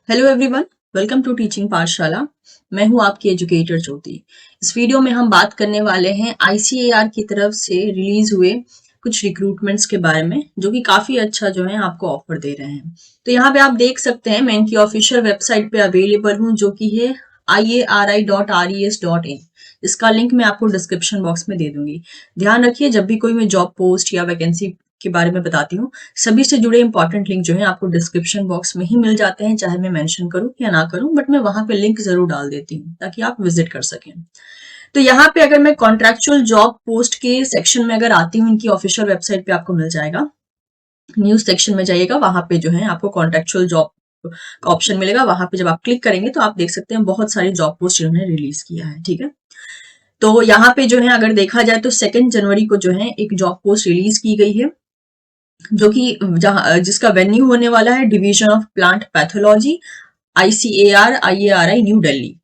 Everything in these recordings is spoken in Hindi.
Hello everyone, welcome to teaching Pathshala. मैं हूं आपकी एजुकेटर ज्योति। इस वीडियो में हम बात करने वाले हैं आईसीएआर की तरफ से रिलीज हुए कुछ रिक्रूटमेंट्स के बारे में, जो कि काफी अच्छा जो है आपको ऑफर दे रहे हैं। तो यहाँ पे आप देख सकते हैं, मैं इनकी ऑफिशियल वेबसाइट पे अवेलेबल हूँ, जो कि है iari.res.in। इसका लिंक मैं आपको डिस्क्रिप्शन बॉक्स में दे दूंगी। ध्यान रखिए, जब भी कोई मैं जॉब पोस्ट या वैकेंसी के बारे में बताती हूँ, सभी से जुड़े इंपॉर्टेंट लिंक जो है आपको डिस्क्रिप्शन बॉक्स में ही मिल जाते हैं, चाहे मैं मेंशन करूं या ना करूं, बट मैं वहां पे लिंक जरूर डाल देती हूँ ताकि आप विजिट कर सकें। तो यहाँ पे अगर मैं कॉन्ट्रेक्चुअल जॉब पोस्ट के सेक्शन में अगर आती हूँ, इनकी ऑफिशियल वेबसाइट पे आपको मिल जाएगा। न्यूज सेक्शन में जाइएगा, वहां पे जो है आपको कॉन्ट्रेक्चुअल जॉब का ऑप्शन मिलेगा। वहां पे जब आप क्लिक करेंगे तो आप देख सकते हैं बहुत सारी जॉब पोस्ट इन्होंने रिलीज किया है। ठीक है, तो यहाँ पे जो है अगर देखा जाए तो 2 जनवरी को जो है एक जॉब पोस्ट रिलीज की गई है, जो कि जिसका वेन्यू होने वाला है division of plant pathology, ICAR-IARI new Delhi.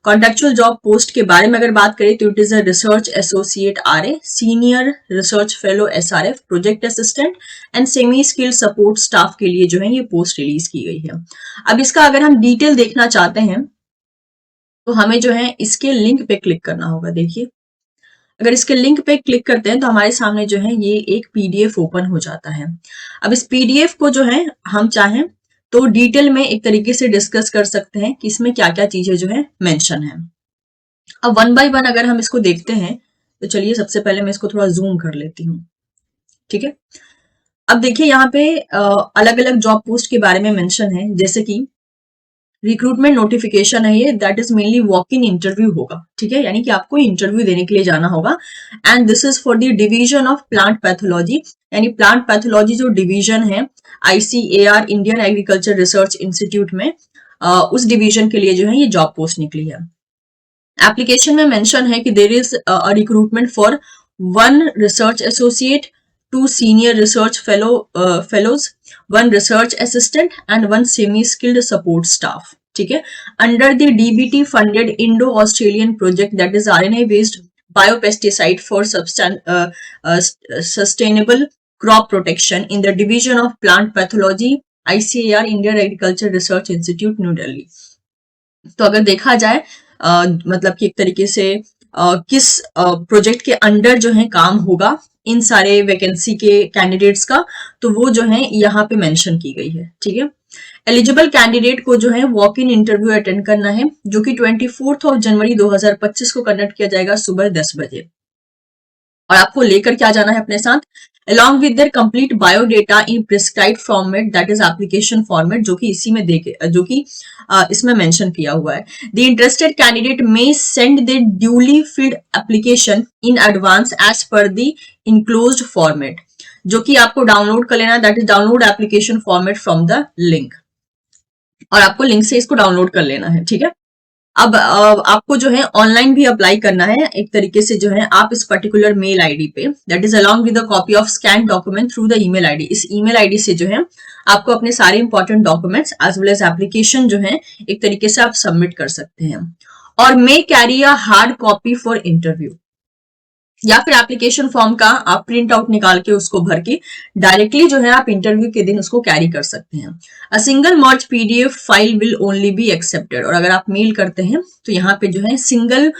Contractual job post के बारे में अगर बात करें तो it is a research associate RA, senior research fellow SRF, project assistant and semi skilled support staff के लिए जो है ये पोस्ट रिलीज की गई है। अब इसका अगर हम डिटेल देखना चाहते हैं तो हमें जो है इसके लिंक पे क्लिक करना होगा। देखिए, अगर इसके लिंक पे क्लिक करते हैं तो हमारे सामने जो है ये एक PDF ओपन हो जाता है। अब इस PDF को जो है हम चाहें तो डिटेल में एक तरीके से डिस्कस कर सकते हैं कि इसमें क्या क्या चीजें जो है मेंशन है। अब वन बाय वन अगर हम इसको देखते हैं तो चलिए, सबसे पहले मैं इसको थोड़ा जूम कर लेती हूँ। ठीक है, अब देखिए यहाँ पे अलग अलग जॉब पोस्ट के बारे में मेंशन है, जैसे कि रिक्रूटमेंट नोटिफिकेशन है ये, that is mainly walk in interview होगा। ठीक है, यानी कि आपको इंटरव्यू देने के लिए जाना होगा। And this is for the division of plant pathology, यानी प्लांट पैथोलॉजी जो डिवीजन है ICAR Indian agriculture research institute में, उस डिवीजन के लिए जो है ये जॉब पोस्ट निकली है। एप्लीकेशन में मेंशन है कि there is a recruitment for 1 research associate, 2 senior research fellows, 1 research assistant and 1 semi skilled support staff. ठीक है, under the DBT funded Indo Australian project that is RNA based biopesticide for sustainable crop protection in the division of plant pathology, ICAR Indian agriculture research institute new Delhi. तो अगर देखा जाए मतलब कि एक तरीके से किस प्रोजेक्ट के अंडर जो है काम होगा इन सारे वैकेंसी के कैंडिडेट्स का, तो वो जो है यहाँ पे मेंशन की गई है। ठीक है, एलिजिबल कैंडिडेट को जो है वॉक इन इंटरव्यू अटेंड करना है, जो कि 24 जनवरी 2025 को कंडक्ट किया जाएगा सुबह 10 बजे। और आपको लेकर क्या जाना है अपने साथ, along with their complete biodata in prescribed format, that is application format, जो कि इसी में जो कि इसमें मेंशन किया हुआ है। The interested candidate may send their duly filled application in advance as per the enclosed format, जो कि आपको डाउनलोड कर लेना, that is download application format from the link, और आपको लिंक से इसको डाउनलोड कर लेना है। ठीक है, अब आपको जो है ऑनलाइन भी अप्लाई करना है एक तरीके से, जो है आप इस पर्टिकुलर मेल आईडी पे, that is along with a copy of scan document through the email ID. इस ईमेल आईडी से जो है आपको अपने सारे important documents as well as application जो है एक तरीके से आप सबमिट कर सकते हैं। और may carry a hard copy for interview, या फिर एप्लीकेशन फॉर्म का आप प्रिंट आउट निकाल के उसको भर के डायरेक्टली जो है आप इंटरव्यू के दिन उसको कैरी कर सकते हैं। A single merge PDF file will only be accepted, और अगर आप मेल करते हैं तो यहाँ पे जो है सिंगल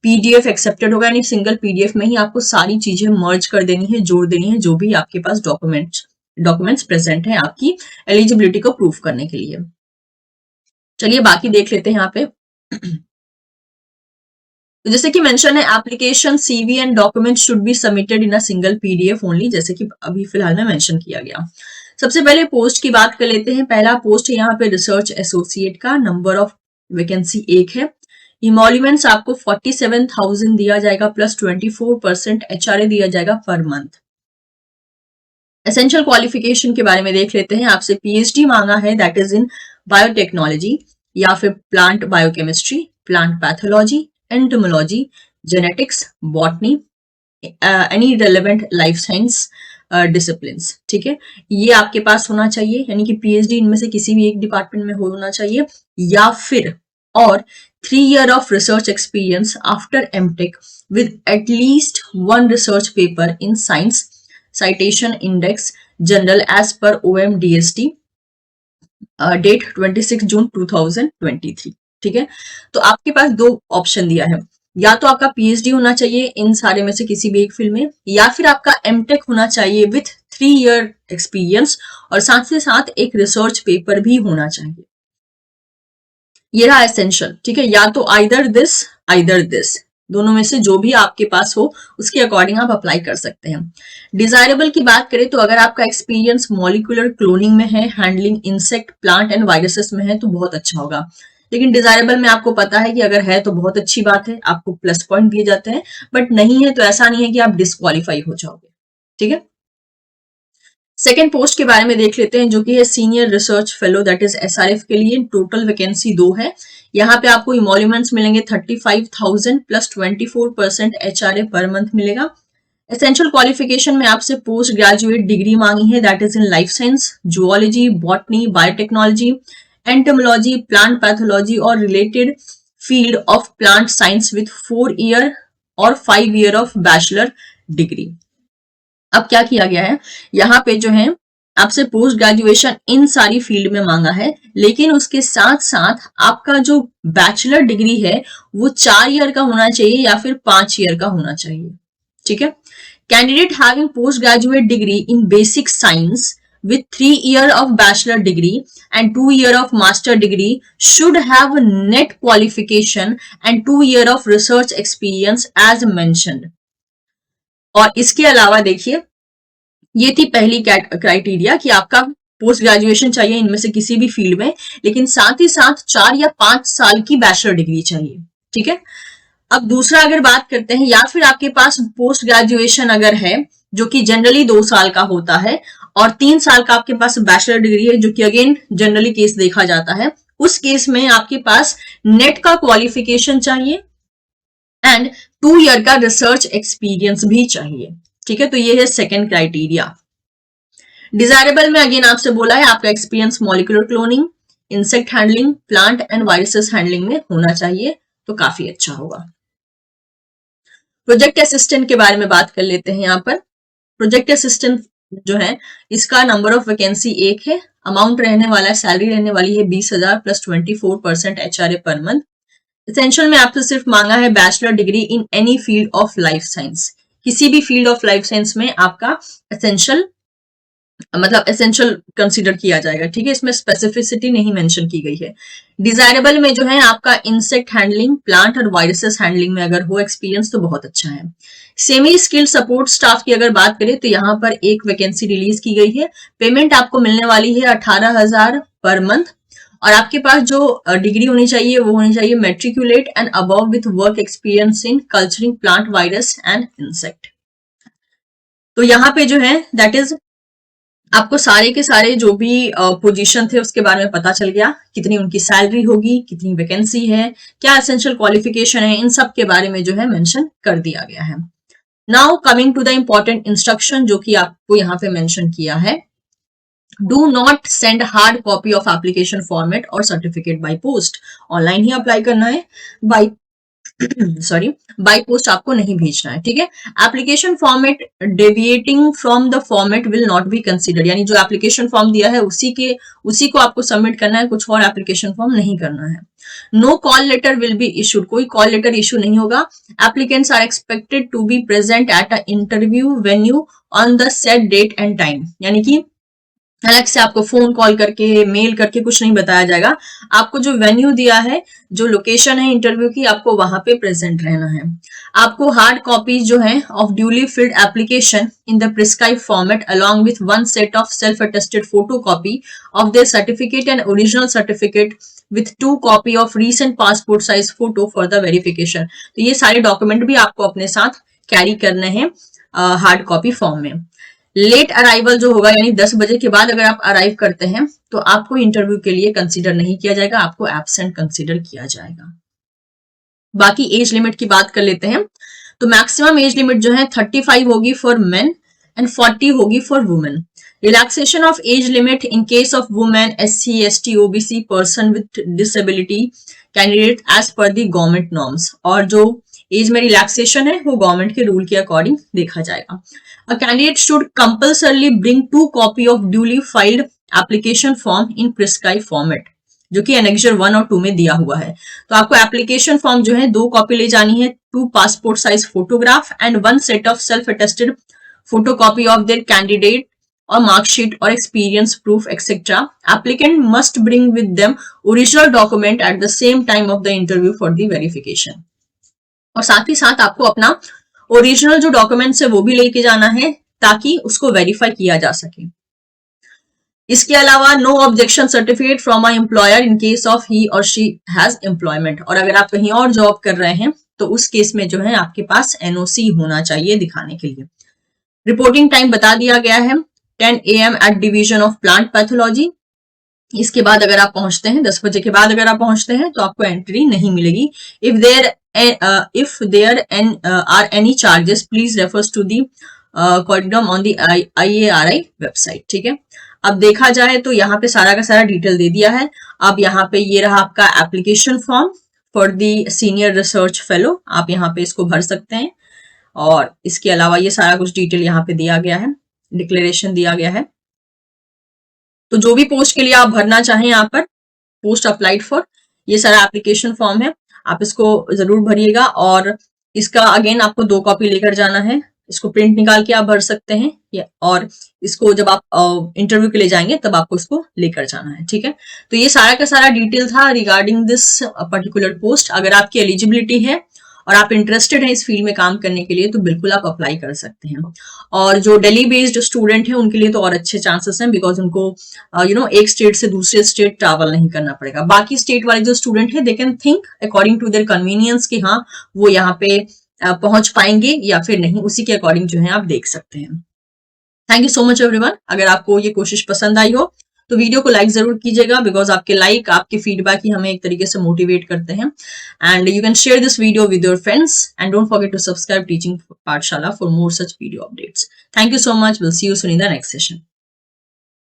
PDF एक्सेप्टेड होगा, यानी सिंगल PDF में ही आपको सारी चीजें मर्ज कर देनी है, जोड़ देनी है, जो भी आपके पास डॉक्यूमेंट्स प्रेजेंट है आपकी एलिजिबिलिटी को प्रूफ करने के लिए। चलिए बाकी देख लेते हैं यहाँ पे। तो जैसे कि मेंशन है, application CV and document should be submitted in a single PDF only, जैसे कि अभी फिलहाल में मेंशन किया गया। सबसे पहले पोस्ट की बात कर लेते हैं। पहला पोस्ट है यहाँ पे रिसर्च एसोसिएट का, नंबर ऑफ वैकेंसी 1 है। इमोल्यूमेंट्स आपको 47,000 दिया जाएगा, प्लस 24% HRA दिया जाएगा पर मंथ। एसेंशियल क्वालिफिकेशन के बारे में देख लेते हैं। आपसे PhD मांगा है, दैट इज इन बायोटेक्नोलॉजी या फिर plant biochemistry, plant pathology, entomology, genetics, botany, any relevant life science disciplines. ठीक है, ये आपके पास होना चाहिए, यानी कि PhD इनमें से किसी भी एक डिपार्टमेंट में होना चाहिए, या फिर और 3 year of research experience after MTech with at least 1 research paper in science citation index general as per OMDST date 26 June 2023। ठीक है, तो आपके पास दो ऑप्शन दिया है, या तो आपका पीएचडी होना चाहिए इन सारे में से किसी भी एक फील्ड में, या फिर आपका एमटेक होना चाहिए विथ 3 ईयर एक्सपीरियंस और साथ से साथ एक रिसर्च पेपर भी होना चाहिए। ये रहा एसेंशियल। ठीक है, या तो आइदर दिस, दोनों में से जो भी आपके पास हो उसके अकॉर्डिंग आप अप्लाई कर सकते हैं। डिजायरेबल की बात करें तो अगर आपका एक्सपीरियंस मॉलिक्यूलर क्लोनिंग में है, handling insect, plant and viruses में है तो बहुत अच्छा होगा। लेकिन डिजायरेबल में आपको पता है कि अगर है तो बहुत अच्छी बात है, आपको प्लस पॉइंट दिए जाते हैं, बट नहीं है तो ऐसा नहीं है कि आप डिस्क्वालीफाई हो जाओगे। ठीक है, सेकेंड पोस्ट के बारे में देख लेते हैं, जो कि है senior research fellow, that is SRF के लिए। टोटल वैकेंसी 2 है। यहाँ पे आपको इमोल्यूमेंट्स मिलेंगे 35,000 प्लस 24% एचआरए पर मंथ मिलेगा। एसेंशियल क्वालिफिकेशन में आपसे पोस्ट ग्रेजुएट डिग्री मांगी है, that is in life science, zoology, botany, biotechnology, entomology, plant pathology और related field of plant science with 4 year और 5 ईयर ऑफ बैचलर डिग्री। अब क्या किया गया है, यहाँ पे जो है आपसे पोस्ट ग्रेजुएशन इन सारी फील्ड में मांगा है, लेकिन उसके साथ साथ आपका जो बैचलर डिग्री है वो 4 ईयर का होना चाहिए या फिर 5 ईयर का होना चाहिए। ठीक है, candidate having post graduate degree in basic science with 3 year of bachelor degree and 2 year of master degree should have net qualification and 2 year of research experience as mentioned। और इसके अलावा देखिए, ये थी पहली क्राइटेरिया कि आपका पोस्ट ग्रेजुएशन चाहिए इनमें से किसी भी फील्ड में, लेकिन साथ ही साथ 4 या 5 साल की बैचलर डिग्री चाहिए। ठीक है, अब दूसरा अगर बात करते हैं, या फिर आपके पास पोस्ट ग्रेजुएशन अगर है जो कि जनरली 2 साल का होता है और 3 साल का आपके पास बैचलर डिग्री है, जो कि अगेन जनरली केस देखा जाता है, उस केस में आपके पास नेट का क्वालिफिकेशन चाहिए एंड 2 ईयर का रिसर्च एक्सपीरियंस भी चाहिए। ठीक है, तो ये है सेकेंड क्राइटेरिया। डिजायरेबल में अगेन आपसे बोला है आपका experience molecular cloning, insect handling, plant and viruses handling में होना चाहिए, तो काफी अच्छा होगा। प्रोजेक्ट असिस्टेंट के बारे में बात कर लेते हैं। यहाँ पर प्रोजेक्ट असिस्टेंट जो है इसका नंबर ऑफ वैकेंसी 1 है। अमाउंट रहने वाला है, सैलरी रहने वाली है 20,000 plus 24% HRA per month. Essential में आपसे सिर्फ मांगा है bachelor degree in any field of life science, किसी भी फील्ड ऑफ लाइफ साइंस में आपका एसेंशियल मतलब एसेंशियल कंसीडर किया जाएगा। ठीक है, इसमें स्पेसिफिसिटी नहीं मेंशन की गई है। डिजायरेबल में जो है आपका इंसेक्ट हैंडलिंग, प्लांट और वायरसेस हैंडलिंग में अगर हो एक्सपीरियंस तो बहुत अच्छा है। सेमी स्किल्ड सपोर्ट स्टाफ की अगर बात करें तो यहाँ पर एक वैकेंसी रिलीज की गई है। पेमेंट आपको मिलने वाली है 18,000 पर मंथ और आपके पास जो डिग्री होनी चाहिए वो होनी चाहिए matriculate and above with work experience in culturing plant virus and insect. तो यहाँ पे जो है दैट इज आपको सारे के सारे जो भी पोजीशन थे उसके बारे में पता चल गया, कितनी उनकी सैलरी होगी, कितनी वैकेंसी है, क्या एसेंशियल क्वालिफिकेशन है, इन सब के बारे में जो है मेंशन कर दिया गया है। Now coming to the important instruction जो कि आपको यहाँ पे मेंशन किया है, do not send hard copy of application format और सर्टिफिकेट बाय पोस्ट। ऑनलाइन ही अप्लाई करना है, बाय बाय पोस्ट आपको नहीं भेजना है। ठीक है, application format deviating from the format will not be considered, यानी जो एप्लीकेशन फॉर्म दिया है उसी को आपको सबमिट करना है, कुछ और एप्लीकेशन फॉर्म नहीं करना है। No call letter will be issued, कोई कॉल लेटर इशू नहीं होगा। Applicants are expected to be present at a interview venue on the set date and time, यानी कि अलग से आपको फोन कॉल करके मेल करके कुछ नहीं बताया जाएगा। आपको जो वेन्यू दिया है, जो लोकेशन है इंटरव्यू की, आपको वहां पे प्रेजेंट रहना है। आपको हार्ड कॉपी जो है of duly field application in the prescribe format along with 1 set of self attested photo copy of their certificate and original certificate with 2 copy of recent passport size photo for the verification. तो ये सारे डॉक्यूमेंट भी आपको अपने साथ कैरी करने हैं हार्ड कॉपी फॉर्म में। लेट अराइवल जो होगा, यानी 10 बजे के बाद अगर आप अराइव करते हैं तो आपको इंटरव्यू के लिए कंसीडर नहीं किया जाएगा, आपको एब्सेंट कंसीडर किया जाएगा। बाकी एज लिमिट की बात कर लेते हैं, तो मैक्सिमम एज लिमिट जो है 35 होगी फॉर मेन एंड 40 होगी for women. Relaxation of age limit in case of women, SC, ST, OBC, person with disability candidate as per the government norms. और जो एज में रिलैक्सेशन है वो गवर्नमेंट के रूल के अकॉर्डिंग देखा जाएगा। A candidate should compulsorily bring 2 copy of duly filed application form in prescribe format, जो कि एनेक्सर 1 और 2 में दिया हुआ है। तो आपको एप्लीकेशन फॉर्म जो है 2 कॉपी ले जानी है, 2 passport size photograph and 1 set of self attested photocopy of their candidate or mark sheet or experience proof etc. Applicant must bring with them original document at the same time of the interview for the verification. और साथ ही साथ आपको अपना ओरिजिनल जो डॉक्यूमेंट्स है वो भी लेके जाना है ताकि उसको वेरीफाई किया जा सके। इसके अलावा no objection certificate from a employer in case of he or she has employment, और अगर आप कहीं और जॉब कर रहे हैं तो उस केस में जो है आपके पास एनओसी होना चाहिए दिखाने के लिए। रिपोर्टिंग टाइम बता दिया गया है 10 AM at division of plant pathology. इसके बाद अगर आप पहुंचते हैं 10 बजे के बाद अगर आप पहुंचते हैं तो आपको एंट्री नहीं मिलेगी। If there are any charges please refers to the corrigendum on the IARI website. ठीक है, अब देखा जाए तो यहाँ पे सारा का सारा डिटेल दे दिया है। अब यहाँ पे ये रहा आपका application form for the senior research fellow, आप यहाँ पे इसको भर सकते हैं। और इसके अलावा ये सारा कुछ डिटेल यहाँ पे दिया गया है, डिक्लेरेशन दिया गया है। तो जो भी पोस्ट के लिए आप भरना चाहें यहाँ पर पोस्ट अप्लाइड फॉर, ये सारा एप्लीकेशन फॉर्म है, आप इसको जरूर भरिएगा। और इसका अगेन आपको 2 कॉपी लेकर जाना है, इसको प्रिंट निकाल के आप भर सकते हैं और इसको जब आप इंटरव्यू के लिए जाएंगे तब आपको इसको लेकर जाना है। ठीक है, तो ये सारा का सारा डिटेल था रिगार्डिंग दिस पर्टिकुलर पोस्ट। अगर आपकी एलिजिबिलिटी है और आप इंटरेस्टेड हैं इस फील्ड में काम करने के लिए तो बिल्कुल आप अप्लाई कर सकते हैं। और जो दिल्ली बेस्ड स्टूडेंट है उनके लिए तो और अच्छे चांसेस हैं, बिकॉज उनको एक स्टेट से दूसरे स्टेट ट्रैवल नहीं करना पड़ेगा। बाकी स्टेट वाले जो स्टूडेंट है they can think according to their convenience कि हाँ वो यहाँ पे पहुंच पाएंगे या फिर नहीं, उसी के अकॉर्डिंग जो है आप देख सकते हैं। Thank you so much everyone. अगर आपको ये कोशिश पसंद आई हो तो वीडियो को लाइक जरूर कीजिएगा, बिकॉज आपके लाइक आपके फीडबैक ही हमें एक तरीके से मोटिवेट करते हैं। And you can share this video with your friends and don't forget to subscribe teaching Pathshala for more such video updates. Thank you so much, will see you soon in the next session.